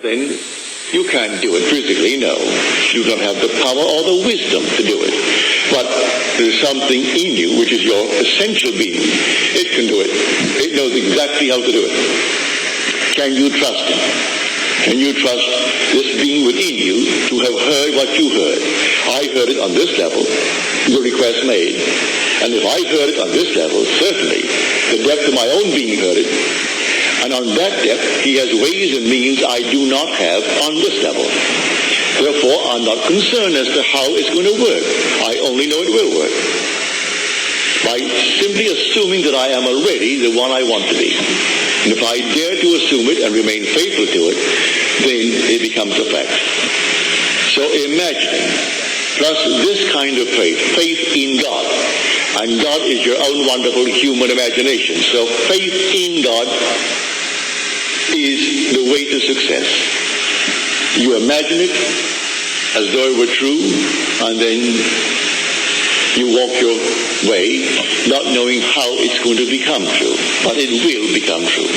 then you can't do it physically, no. You don't have the power or the wisdom to do it. But there's something in you, which is your essential being. It can do it. It knows exactly how to do it. Can you trust it? Can you trust this being within you to have heard what you heard? I heard it on this level, the request made. And if I heard it on this level, certainly the depth of my own being heard it. And on that depth, he has ways and means I do not have on this level. Therefore, I'm not concerned as to how it's going to work. I only know it will work. By simply assuming that I am already the one I want to be. And if I dare to assume it and remain faithful to it, then it becomes a fact. So imagining, plus this kind of faith, faith in God. And God is your own wonderful human imagination. So faith in God is the way to success. You imagine it as though it were true, and then you walk your way, not knowing how it's going to become true. But it will become true.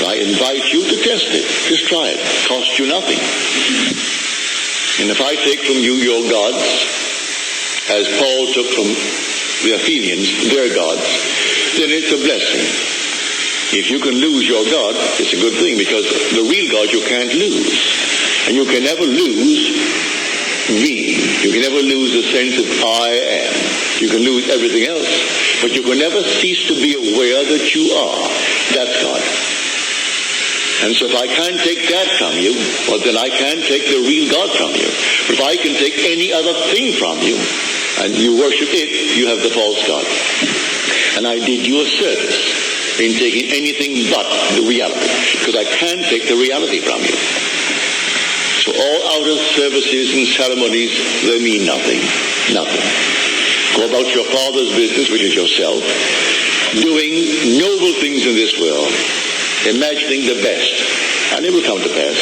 I invite you to test it. Just try it. Cost you nothing. And if I take from you your gods, as Paul took from the Athenians their gods, then it's a blessing. If you can lose your God, it's a good thing, because the real God you can't lose. And you can never lose me. You can never lose the sense of I am. You can lose everything else, but you can never cease to be aware that you are. That's God. And so if I can't take that from you, well, then I can't take the real God from you. But if I can take any other thing from you, and you worship it, you have the false God. And I did you a service in taking anything but the reality, because I can't take the reality from you. So all outer services and ceremonies, they mean nothing. Nothing. Go about your Father's business, which is yourself, doing noble things in this world, imagining the best, and it will come to pass.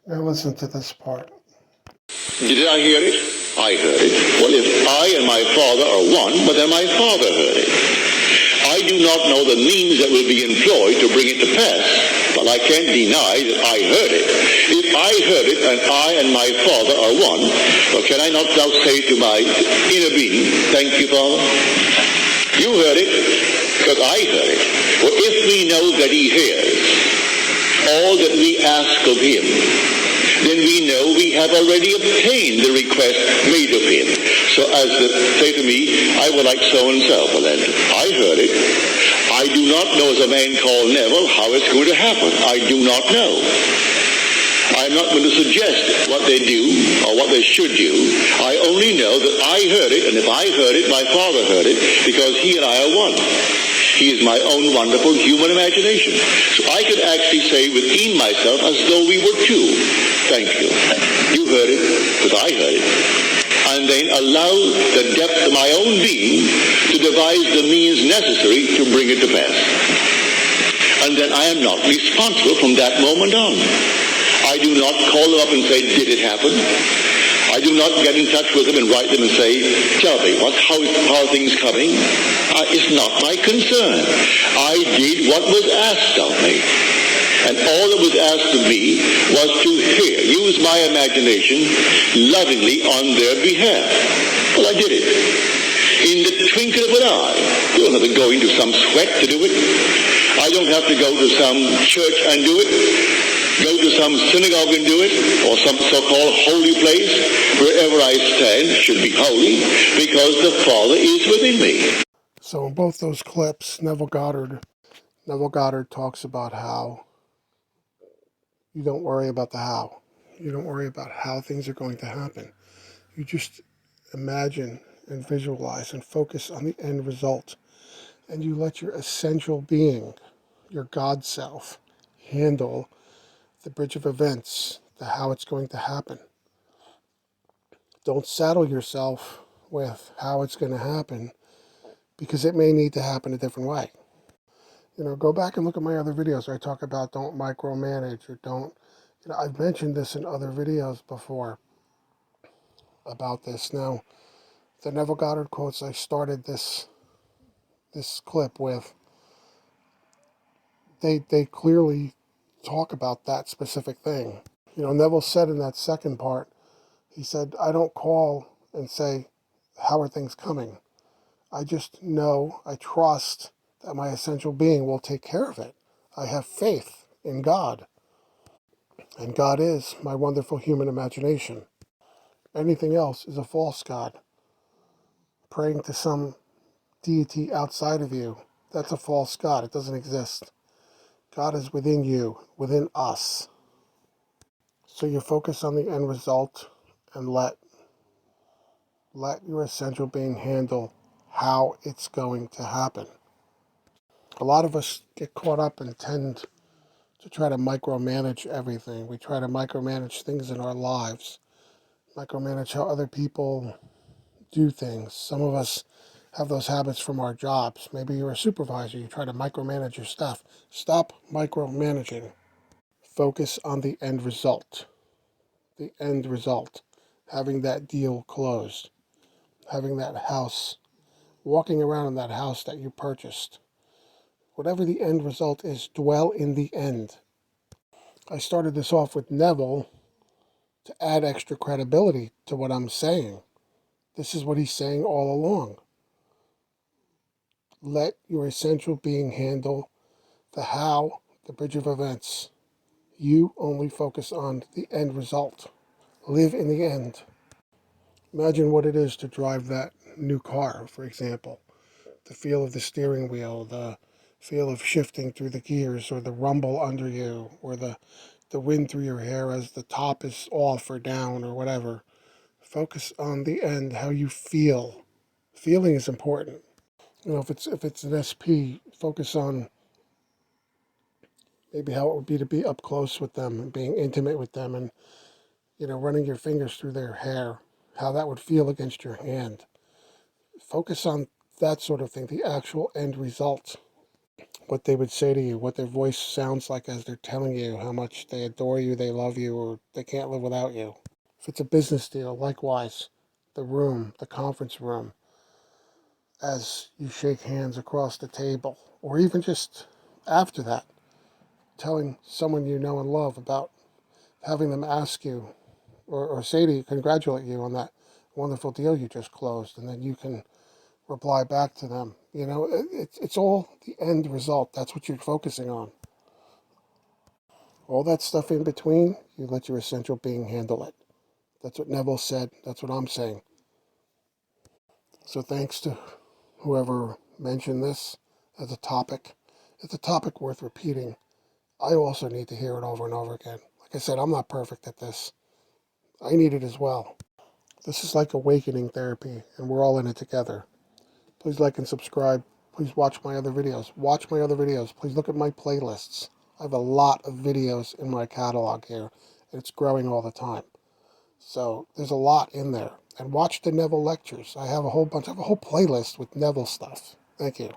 Now listen to this part. Did I hear it? I heard it. Well, if I and my Father are one, but then my Father heard it. I do not know the means that will be employed to bring it to pass, but I can't deny that I heard it. If I heard it and I and my Father are one, well, can I not now say to my inner being, thank you, Father? You heard it, because I heard it. Well, if we know that he hears all that we ask of him, then we know we have already obtained the request made of him. So as to say to me, I would like so-and-so. Well then, I heard it. I do not know, as a man called Neville, how it's going to happen. I do not know. I'm not going to suggest what they do or what they should do. I only know that I heard it, and if I heard it, my Father heard it, because he and I are one. He is my own wonderful human imagination. So I could actually say within myself as though we were two. Thank you. You heard it, because I heard it. And then allow the depth of my own being to devise the means necessary to bring it to pass. And then I am not responsible from that moment on. I do not call them up and say, did it happen? I do not get in touch with them and write them and say, tell me, how are things coming? It's not my concern. I did what was asked of me. And all that was asked of me was to use my imagination lovingly on their behalf. Well, I did it. In the twinkle of an eye. You don't have to go into some sweat to do it. I don't have to go to some church and do it. Go to some synagogue and do it, or some so-called holy place. Wherever I stand should be holy, because the Father is within me. So in both those clips, Neville Goddard talks about how you don't worry about the how. You don't worry about how things are going to happen. You just imagine and visualize and focus on the end result. And you let your essential being, your God self, handle the bridge of events, the how it's going to happen. Don't saddle yourself with how it's going to happen, because it may need to happen a different way. Go back and look at my other videos where I talk about don't micromanage, or don't, I've mentioned this in other videos before about this. Now, the Neville Goddard quotes, I started this clip with, they clearly talk about that specific thing. Neville said in that second part, he said, I don't call and say, how are things coming? I just know, I trust that my essential being will take care of it. I have faith in God. And God is my wonderful human imagination. Anything else is a false God. Praying to some deity outside of you, that's a false God. It doesn't exist. God is within you, within us. So you focus on the end result and let your essential being handle how it's going to happen. A lot of us get caught up and tend to try to micromanage everything. We try to micromanage things in our lives, micromanage how other people do things. Some of us have those habits from our jobs. Maybe you're a supervisor, you try to micromanage your staff. Stop micromanaging. Focus on the end result. The end result. Having that deal closed. Having that house. Walking around in that house that you purchased. Whatever the end result is, dwell in the end. I started this off with Neville to add extra credibility to what I'm saying. This is what he's saying all along. Let your essential being handle the how, the bridge of events. You only focus on the end result. Live in the end. Imagine what it is to drive that new car, for example. The feel of the steering wheel, the feel of shifting through the gears, or the rumble under you, or the wind through your hair as the top is off or down or whatever. Focus on the end, how you feel. Feeling is important. If it's an SP, focus on maybe how it would be to be up close with them and being intimate with them and, running your fingers through their hair, how that would feel against your hand. Focus on that sort of thing, the actual end result, what they would say to you, what their voice sounds like as they're telling you how much they adore you, they love you, or they can't live without you. If it's a business deal, likewise, the conference room, as you shake hands across the table, or even just after that, telling someone you know and love about having them ask you or say to you, congratulate you on that wonderful deal you just closed, and then you can reply back to them. It's all the end result. That's what you're focusing on. All that stuff in between, you let your essential being handle it. That's what Neville said. That's what I'm saying. So thanks to whoever mentioned this as a topic. It's a topic worth repeating. I also need to hear it over and over again. Like I said, I'm not perfect at this. I need it as well. This is like awakening therapy, and we're all in it together. Please like and subscribe. Please watch my other videos. Watch my other videos. Please look at my playlists. I have a lot of videos in my catalog here, and it's growing all the time. So there's a lot in there. And watch the Neville lectures. I have a whole playlist with Neville stuff. Thank you.